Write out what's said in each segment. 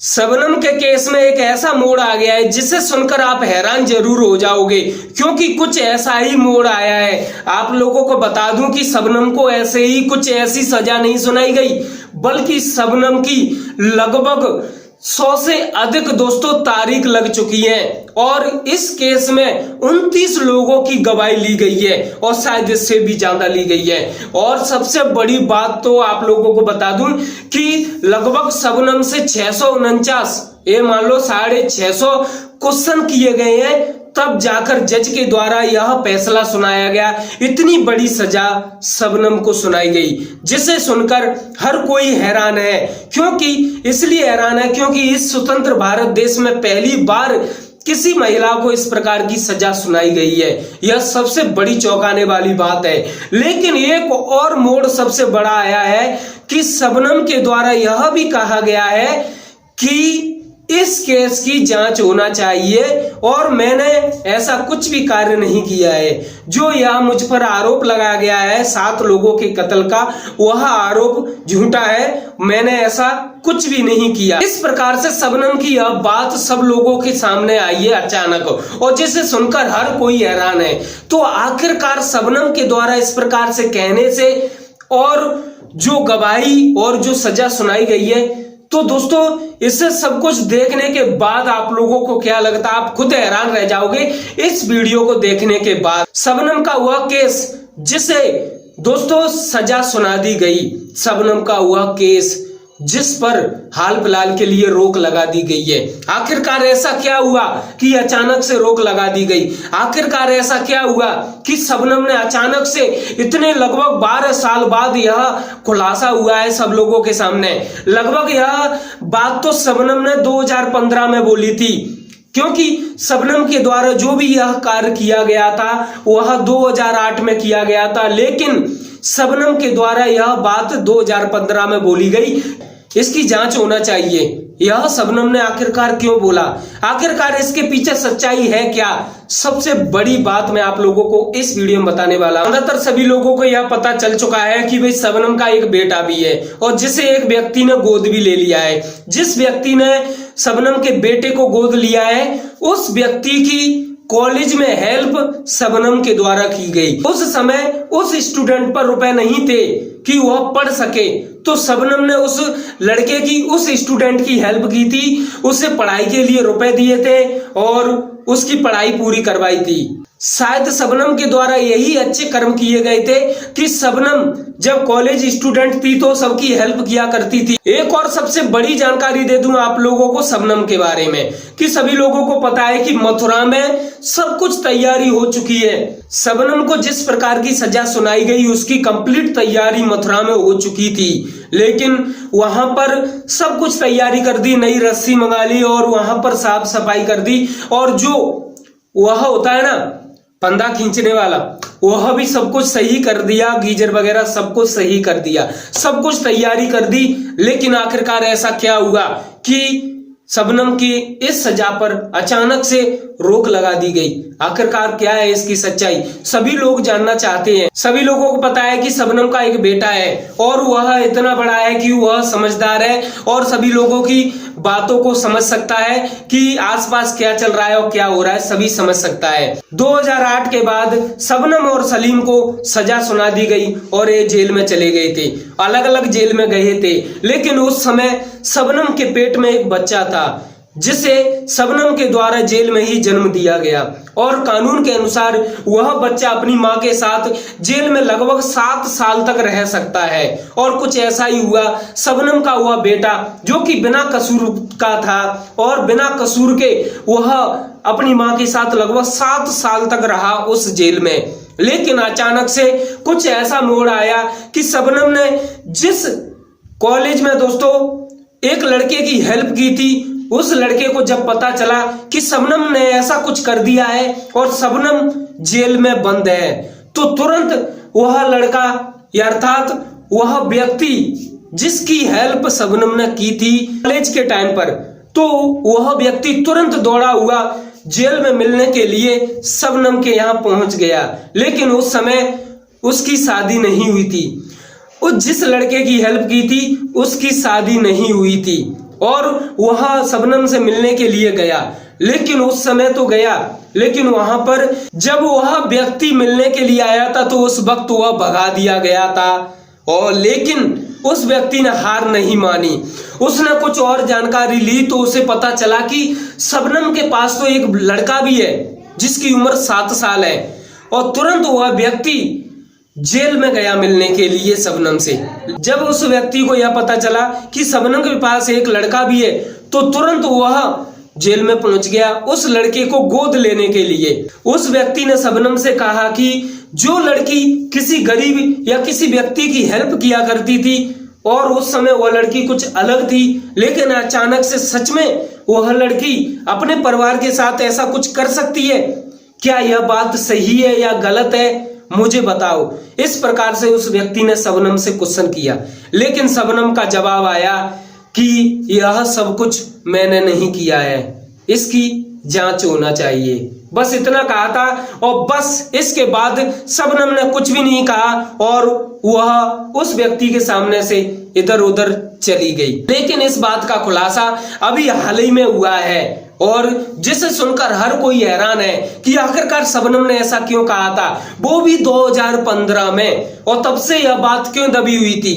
शबनम के केस में एक ऐसा मोड़ आ गया है जिसे सुनकर आप हैरान जरूर हो जाओगे, क्योंकि कुछ ऐसा ही मोड़ आया है। आप लोगों को बता दूं कि शबनम को ऐसे ही कुछ ऐसी सजा नहीं सुनाई गई, बल्कि शबनम की लगभग 100 से अधिक दोस्तों तारीख लग चुकी है और इस केस में 29 लोगों की गवाही ली गई है और शायद इससे भी ज्यादा ली गई है। और सबसे बड़ी बात तो आप लोगों को बता दूं कि लगभग शबनम से 649 ये मान लो 650 क्वेश्चन किए गए हैं, तब जाकर जज के द्वारा यह फैसला सुनाया गया। इतनी बड़ी सजा शबनम को सुनाई गई जिसे सुनकर हर कोई हैरान है। क्योंकि इसलिए हैरान है क्योंकि इस स्वतंत्र भारत देश में पहली बार किसी महिला को इस प्रकार की सजा सुनाई गई है। यह सबसे बड़ी चौंकाने वाली बात है। लेकिन एक और मोड़ सबसे बड़ा आया है कि शबनम के द्वारा यह भी कहा गया है कि इस केस की जांच होना चाहिए और मैंने ऐसा कुछ भी कार्य नहीं किया है। जो यह मुझ पर आरोप लगाया गया है 7 लोगों के कत्ल का, वह आरोप झूठा है। मैंने ऐसा कुछ भी नहीं किया। इस प्रकार से शबनम की यह बात सब लोगों के सामने आई है अचानक, और जिसे सुनकर हर कोई हैरान है। तो आखिरकार शबनम के द्वारा इस प्रकार से कहने से और जो गवाही और जो सजा सुनाई गई है, तो दोस्तों इससे सब कुछ देखने के बाद आप लोगों को क्या लगता है, आप खुद हैरान रह जाओगे इस वीडियो को देखने के बाद। शबनम का वह केस जिसे दोस्तों सजा सुना दी गई, शबनम का वह केस जिस पर हाल फिलहाल के लिए रोक लगा दी गई है, आखिरकार ऐसा क्या हुआ कि अचानक से रोक लगा दी गई? आखिरकार ऐसा क्या हुआ कि शबनम ने अचानक से इतने लगभग 12 साल बाद यह खुलासा हुआ है सब लोगों के सामने? लगभग यह बात तो शबनम ने 2015 में बोली थी, क्योंकि शबनम के द्वारा जो भी यह कार्य किया गया था वह 2008 में किया गया था, लेकिन शबनम के द्वारा यह बात 2015 में बोली गई। इसकी जांच होना चाहिए। यह शबनम ने आखिरकार क्यों बोला? आखिरकार इसके पीछे सच्चाई है क्या? सबसे बड़ी बात मैं आप लोगों को इस वीडियो में बताने वाला हूं। ज्यादातर सभी लोगों को यह पता चल चुका है कि भाई शबनम का एक बेटा भी है और जिसे एक व्यक्ति ने गोद भी ले लिया है। जिस व्यक्ति ने शबनम के बेटे को गोद लिया है उस व्यक्ति की कॉलेज में हेल्प शबनम के द्वारा की गई। उस समय उस स्टूडेंट पर रुपए नहीं थे कि वह पढ़ सके, तो शबनम ने उस लड़के की, उस स्टूडेंट की हेल्प की थी, उसे पढ़ाई के लिए रुपए दिए थे और उसकी पढ़ाई पूरी करवाई थी। शायद शबनम के द्वारा यही अच्छे कर्म किए गए थे कि शबनम जब कॉलेज स्टूडेंट थी तो सबकी हेल्प किया करती थी। एक और सबसे बड़ी जानकारी दे दूं आप लोगों को शबनम के बारे में कि सभी लोगों को पता है कि मथुरा में सब कुछ तैयारी हो चुकी है। शबनम को जिस प्रकार की सजा सुनाई गई उसकी कंप्लीट तैयारी मथुरा में हो चुकी थी, लेकिन वहां पर सब कुछ तैयारी कर दी, नई रस्सी मंगा ली और वहां पर साफ सफाई कर दी, और जो वह होता है ना पंदा खींचने वाला, वह भी सब कुछ सही कर दिया, गीजर वगैरह सब कुछ सही कर दिया, सब कुछ तैयारी कर दी। लेकिन आखिरकार ऐसा क्या हुआ कि शबनम की इस सजा पर अचानक से रोक लगा दी गई? आखिरकार क्या है इसकी सच्चाई? सभी लोग जानना चाहते हैं। सभी लोगों को पता है कि शबनम का एक बेटा है और वह इतना बड़ा है कि वह समझदार है और सभी लोगों की बातों को समझ सकता है कि आसपास क्या चल रहा है और क्या हो रहा है, सभी समझ सकता है। 2008 के बाद शबनम और सलीम को सजा सुना दी गई और ये जेल में चले गए थे, अलग अलग जेल में गए थे। लेकिन उस समय शबनम के पेट में एक बच्चा था जिसे शबनम के द्वारा जेल में ही जन्म दिया गया और कानून के अनुसार वह बच्चा अपनी मां के साथ जेल में लगभग 7 साल तक रह सकता है। और कुछ ऐसा ही हुआ, शबनम का वह बेटा जो कि बिना कसूर का था और बिना कसूर के वह अपनी मां के साथ लगभग 7 साल तक रहा उस जेल में। लेकिन अचानक से कुछ ऐसा मोड़ आया कि शबनम ने जिस कॉलेज में दोस्तों एक लड़के की हेल्प की थी, उस लड़के को जब पता चला कि शबनम ने ऐसा कुछ कर दिया है और शबनम जेल में बंद है, तो तुरंत वह लड़का अर्थात वह व्यक्ति जिसकी हेल्प शबनम ने की थी कॉलेज के टाइम पर, तो वह व्यक्ति तुरंत दौड़ा हुआ जेल में मिलने के लिए शबनम के यहाँ पहुंच गया। लेकिन उस समय उसकी शादी नहीं हुई थी। उस जिस लड़के की हेल्प की थी उसकी शादी नहीं हुई थी। और वह शबनम से मिलने के लिए गया। लेकिन उस समय तो गया, लेकिन वहां पर जब वह व्यक्ति मिलने के लिए आया था तो उस वक्त वह भगा दिया गया था। और लेकिन उस व्यक्ति ने हार नहीं मानी, उसने कुछ और जानकारी ली तो उसे पता चला कि शबनम के पास तो एक लड़का भी है जिसकी उम्र 7 साल है। और तुरंत वह व्यक्ति जेल में गया मिलने के लिए शबनम से। जब उस व्यक्ति को यह पता चला कि शबनम के पास एक लड़का भी है तो तुरंत वह जेल में पहुंच गया उस लड़के को गोद लेने के लिए। उस व्यक्ति ने शबनम से कहा कि जो लड़की किसी गरीब या किसी व्यक्ति की हेल्प किया करती थी और उस समय वह लड़की कुछ अलग थी, लेकिन अचानक से सच में वह लड़की अपने परिवार के साथ ऐसा कुछ कर सकती है, क्या यह बात सही है या गलत है, मुझे बताओ। इस प्रकार से उस व्यक्ति ने शबनम से क्वेश्चन किया, लेकिन शबनम का जवाब आया कि यह सब कुछ मैंने नहीं किया है, इसकी जांच होना चाहिए। बस इतना कहा था और बस इसके बाद शबनम ने कुछ भी नहीं कहा और वह उस व्यक्ति के सामने से इधर उधर चली गई। लेकिन इस बात का खुलासा अभी हाल ही में हुआ है और जिसे सुनकर हर कोई हैरान है कि आखिरकार शबनम ने ऐसा क्यों कहा था, वो भी 2015 में, और तब से यह बात क्यों दबी हुई थी।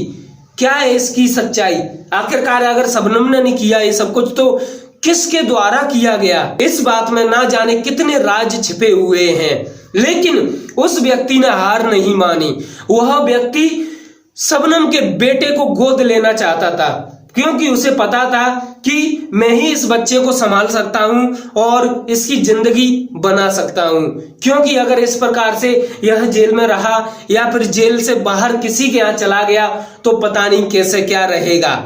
क्या है इसकी सच्चाई? आखिरकार अगर शबनम ने नहीं किया ये सब कुछ तो किसके द्वारा किया गया? इस बात में ना जाने कितने राज छिपे हुए हैं। लेकिन उस व्यक्ति ने हार नहीं मानी। वह व्यक्ति शबनम के बेटे को गोद लेना चाहता था क्योंकि उसे पता था कि मैं ही इस बच्चे को संभाल सकता हूं और इसकी जिंदगी बना सकता हूं। क्योंकि अगर इस प्रकार से यह जेल में रहा या फिर जेल से बाहर किसी के यहाँ चला गया तो पता नहीं कैसे क्या रहेगा।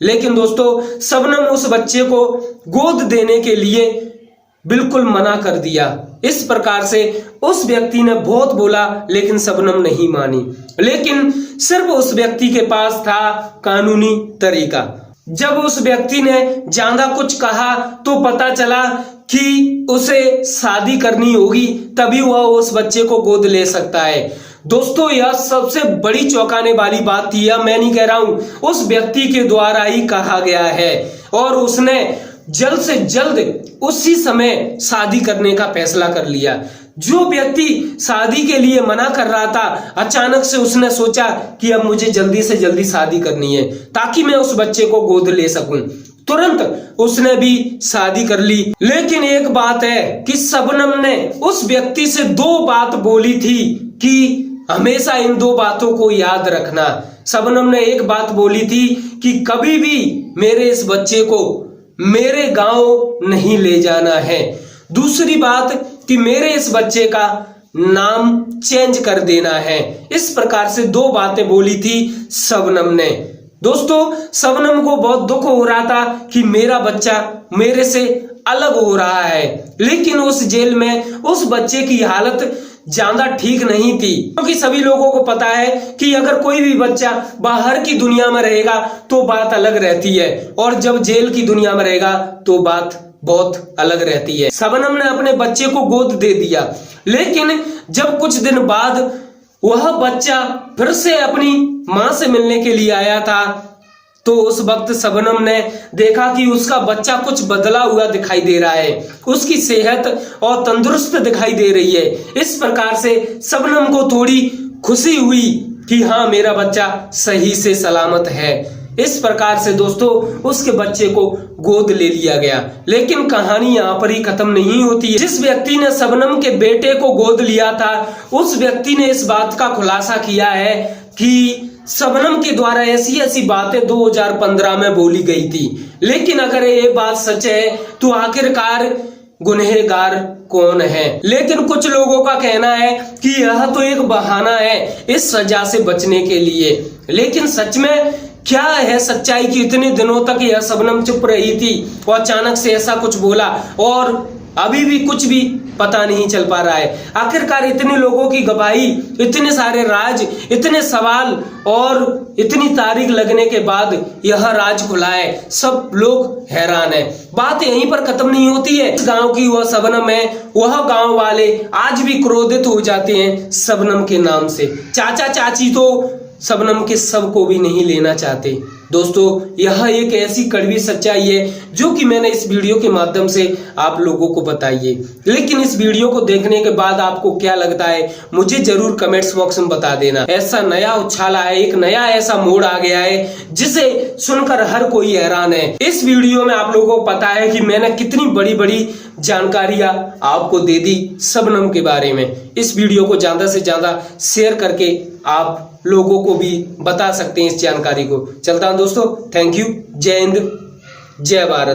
लेकिन दोस्तों शबनम उस बच्चे को गोद देने के लिए बिल्कुल मना कर दिया। इस प्रकार से उस व्यक्ति ने बहुत बोला लेकिन शबनम नहीं मानी। लेकिन सिर्फ उस व्यक्ति के पास था कानूनी तरीका। जब उस व्यक्ति ने ज्यादा कुछ कहा तो पता चला कि उसे शादी करनी होगी तभी वह उस बच्चे को गोद ले सकता है। दोस्तों यह सबसे बड़ी चौंकाने वाली बात थी, मैं नहीं कह रहा हूं, उस व्यक्ति के द्वारा ही कहा गया है और उसने जल्द से जल्द उसी समय शादी करने का फैसला कर लिया। जो व्यक्ति शादी के लिए मना कर रहा था अचानक से उसने सोचा कि अब मुझे जल्दी से जल्दी शादी करनी है ताकि मैं उस बच्चे को गोद ले सकूं। तुरंत उसने भी शादी कर ली। लेकिन एक बात है कि शबनम ने उस व्यक्ति से 2 बात बोली थी कि हमेशा इन 2 बातों को याद रखना। शबनम ने एक बात बोली थी कि कभी भी मेरे इस बच्चे को मेरे गांव नहीं ले जाना है। दूसरी बात कि मेरे इस बच्चे का नाम चेंज कर देना है। इस प्रकार से 2 बातें बोली थी शबनम ने। दोस्तों शबनम को बहुत दुख हो रहा था कि मेरा बच्चा मेरे से अलग हो रहा है, लेकिन उस जेल में उस बच्चे की हालत ज्यादा ठीक नहीं थी क्योंकि सभी लोगों को पता है कि अगर कोई भी बच्चा बाहर की दुनिया में रहेगा तो बात अलग रहती है और जब जेल की दुनिया में रहेगा तो बात बहुत अलग रहती है। शबनम ने अपने बच्चे को गोद दे दिया, लेकिन जब कुछ दिन बाद वह बच्चा फिर से अपनी मां से मिलने के लिए आया था तो उस वक्त शबनम ने देखा कि उसका बच्चा कुछ बदला हुआ दिखाई दे रहा है, उसकी सेहत और तंदुरुस्त दिखाई दे रही है। इस प्रकार से शबनम को थोड़ी खुशी हुई कि हाँ मेरा बच्चा सही से सलामत है। इस प्रकार से दोस्तों उसके बच्चे को गोद ले लिया गया। लेकिन कहानी यहाँ पर ही खत्म नहीं होती है। जिस व्यक्ति ने शबनम के बेटे को गोद लिया था उस व्यक्ति ने इस बात का खुलासा किया है कि शबनम के द्वारा ऐसी ऐसी बातें 2015 में बोली गई थी। लेकिन अगर ये बात सच है तो आखिरकार गुनहगार कौन है? लेकिन कुछ लोगों का कहना है कि यह तो एक बहाना है इस सजा से बचने के लिए। लेकिन सच में क्या है सच्चाई की इतने दिनों तक यह शबनम चुप रही थी और अचानक से ऐसा कुछ बोला और अभी भी कुछ भी पता नहीं चल पा रहा है। आखिरकार इतने लोगों की गवाही, इतने सारे राज, इतने सवाल और इतनी तारीख लगने के बाद यह राज खुला है। सब लोग हैरान है। बात यहीं पर खत्म नहीं होती है। इस गांव की वह शबनम है, वह गांव वाले आज भी क्रोधित हो जाते हैं शबनम के नाम से। चाचा चाची तो शबनम के सब को भी नहीं लेना चाहते। दोस्तों यह एक ऐसी कड़वी सच्चाई है जो कि मैंने इस वीडियो के माध्यम से आप लोगों को बताई है। लेकिन इस वीडियो को देखने के बाद आपको क्या लगता है मुझे जरूर कमेंट्स बॉक्स में बता देना। ऐसा नया उछाल आया है, एक नया ऐसा मोड़ आ गया है जिसे सुनकर हर कोई हैरान है। इस वीडियो में आप लोगों को पता है कि मैंने कितनी बड़ी बड़ी जानकारियां आपको दे दी शबनम के बारे में। इस वीडियो को ज्यादा से ज्यादा शेयर करके आप लोगों को भी बता सकते हैं इस जानकारी को। चलता हूं दोस्तों, थैंक यू, जय हिंद, जय भारत।